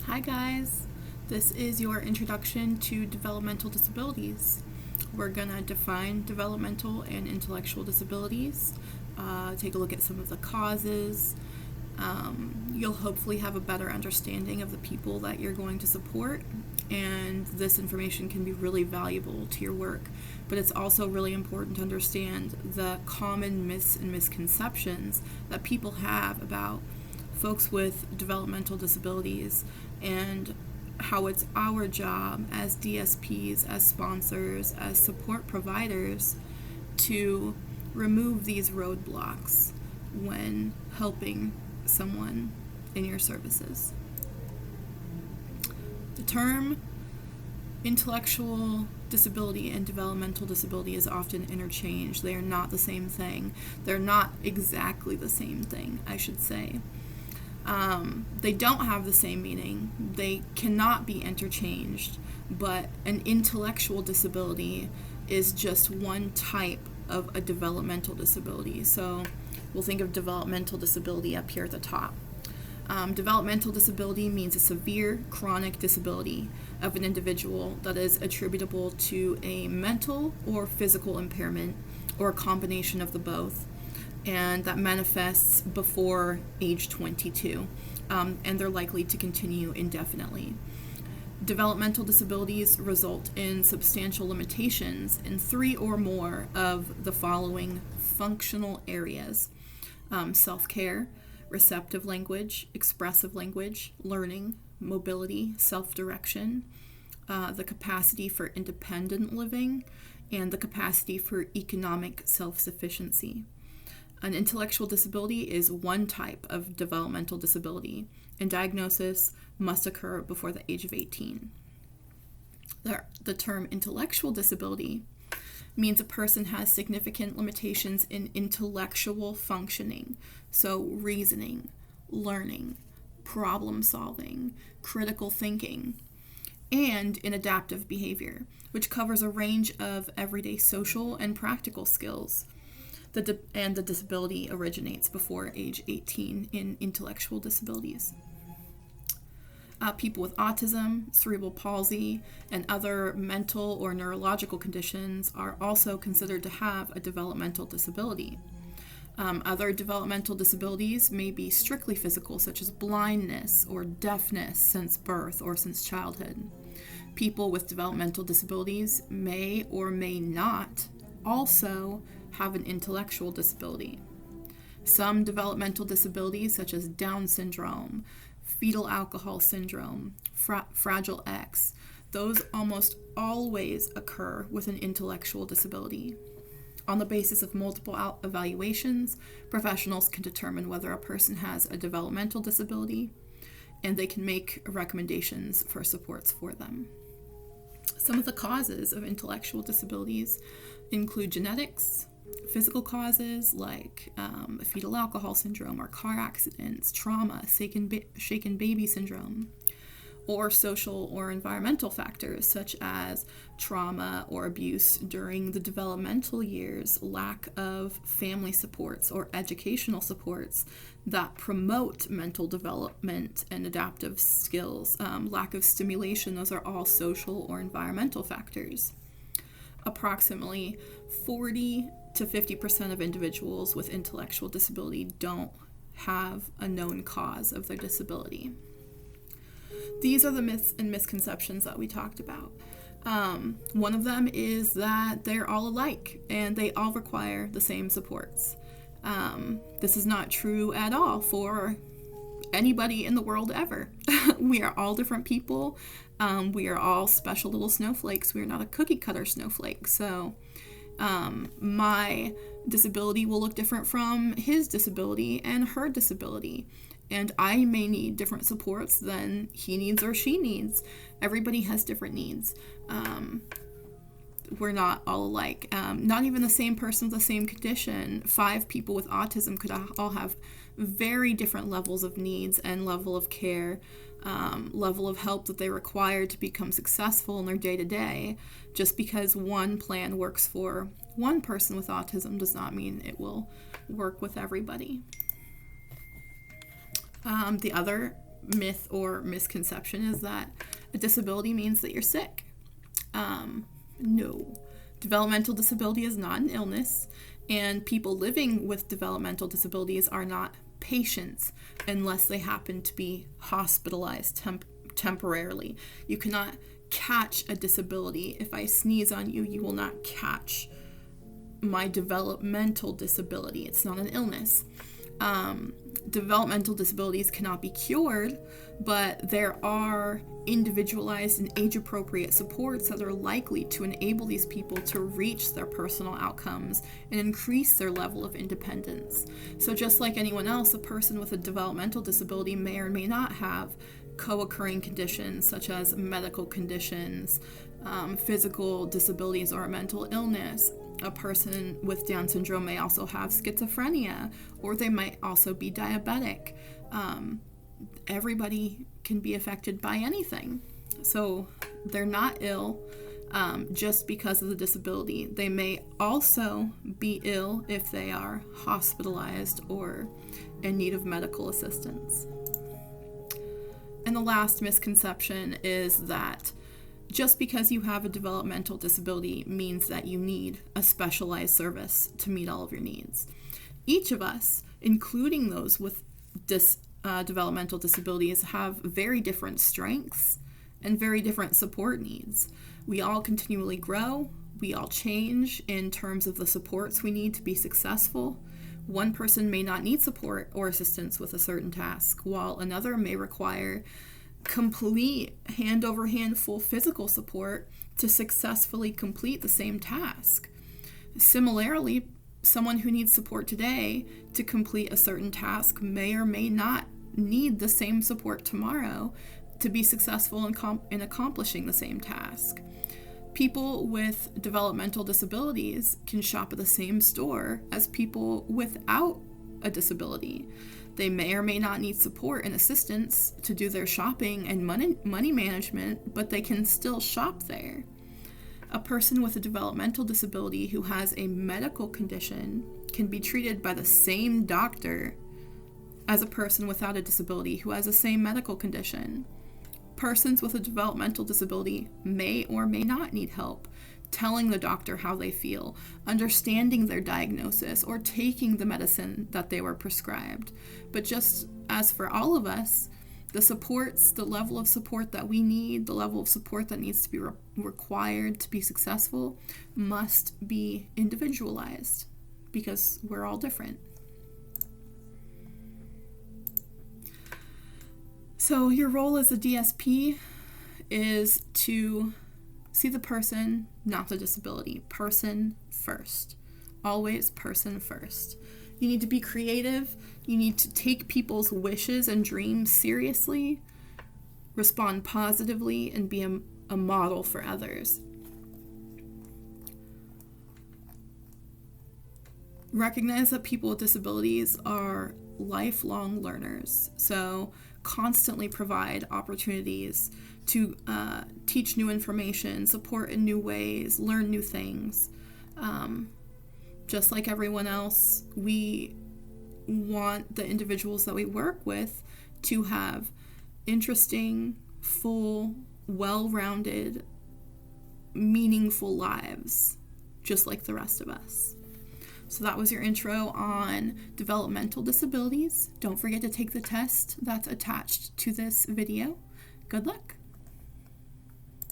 Hi guys, this is your introduction to developmental disabilities. We're gonna define developmental and intellectual disabilities, take a look at some of the causes. You'll hopefully have a better understanding of the people that you're going to support, and this information can be really valuable to your work. But it's also really important to understand the common myths and misconceptions that people have about folks with developmental disabilities and how it's our job as DSPs, as sponsors, as support providers to remove these roadblocks when helping someone in your services. The term intellectual disability and developmental disability is often interchanged. They are not the same thing. They're not exactly the same thing, I should say. They don't have the same meaning. They cannot be interchanged, but an intellectual disability is just one type of a developmental disability. So we'll think of developmental disability up here at the top. Developmental disability means a severe chronic disability of an individual that is attributable to a mental or physical impairment or a combination of the both, and that manifests before age 22, and they're likely to continue indefinitely. Developmental disabilities result in substantial limitations in 3 or more of the following functional areas: self-care, receptive language, expressive language, learning, mobility, self-direction, the capacity for independent living, and the capacity for economic self-sufficiency. An intellectual disability is one type of developmental disability, and diagnosis must occur before the age of 18. The term intellectual disability means a person has significant limitations in intellectual functioning, so reasoning, learning, problem solving, critical thinking, and in adaptive behavior, which covers a range of everyday social and practical skills. And the disability originates before age 18 in intellectual disabilities. People with autism, cerebral palsy, and other mental or neurological conditions are also considered to have a developmental disability. Other developmental disabilities may be strictly physical, such as blindness or deafness since birth or since childhood. People with developmental disabilities may or may not also have an intellectual disability. Some developmental disabilities, such as Down syndrome, fetal alcohol syndrome, Fragile X, those almost always occur with an intellectual disability. On the basis of multiple evaluations, professionals can determine whether a person has a developmental disability, and they can make recommendations for supports for them. Some of the causes of intellectual disabilities include genetics, physical causes like fetal alcohol syndrome or car accidents, trauma, shaken baby syndrome, or social or environmental factors such as trauma or abuse during the developmental years, lack of family supports or educational supports that promote mental development and adaptive skills, lack of stimulation. Those are all social or environmental factors. Approximately 40 to 50% of individuals with intellectual disability don't have a known cause of their disability. These are the myths and misconceptions that we talked about. One of them is that they're all alike and they all require the same supports. This is not true at all for anybody in the world ever. We are all different people. We are all special little snowflakes. We are not a cookie cutter snowflake. So my disability will look different from his disability and her disability. And I may need different supports than he needs or she needs. Everybody has different needs. We're not all alike. Not even the same person with the same condition. 5 people with autism could all have very different levels of needs and level of care, level of help that they require to become successful in their day-to-day. Just because one plan works for one person with autism does not mean it will work with everybody. The other myth or misconception is that a disability means that you're sick. No. Developmental disability is not an illness, and people living with developmental disabilities are not patients unless they happen to be hospitalized temporarily. You cannot catch a disability. If I sneeze on you, you will not catch my developmental disability. It's not an illness. Developmental disabilities cannot be cured, but there are individualized and age-appropriate supports that are likely to enable these people to reach their personal outcomes and increase their level of independence. So just like anyone else, a person with a developmental disability may or may not have co-occurring conditions such as medical conditions, physical disabilities, or a mental illness. A person with Down syndrome may also have schizophrenia, or they might also be diabetic. Everybody can be affected by anything. So they're not ill just because of the disability. They may also be ill if they are hospitalized or in need of medical assistance. And the last misconception is that just because you have a developmental disability means that you need a specialized service to meet all of your needs. Each of us, including those with developmental disabilities, have very different strengths and very different support needs. We all continually grow. We all change in terms of the supports we need to be successful. One person may not need support or assistance with a certain task, while another may require complete hand-over-hand full physical support to successfully complete the same task. Similarly, someone who needs support today to complete a certain task may or may not need the same support tomorrow to be successful in accomplishing the same task. People with developmental disabilities can shop at the same store as people without a disability. They may or may not need support and assistance to do their shopping and money management, but they can still shop there. A person with a developmental disability who has a medical condition can be treated by the same doctor as a person without a disability who has the same medical condition. Persons with a developmental disability may or may not need help telling the doctor how they feel, understanding their diagnosis, or taking the medicine that they were prescribed. But just as for all of us, the supports, the level of support that we need, the level of support that needs to be required to be successful must be individualized because we're all different. So your role as a DSP is to see the person, not the disability. Person first. Always person first. You need to be creative. You need to take people's wishes and dreams seriously, respond positively, and be a model for others. Recognize that people with disabilities are lifelong learners, so constantly provide opportunities to teach new information, support in new ways, learn new things. Just like everyone else, we want the individuals that we work with to have interesting, full, well-rounded, meaningful lives, just like the rest of us. So that was your intro on developmental disabilities. Don't forget to take the test that's attached to this video. Good luck.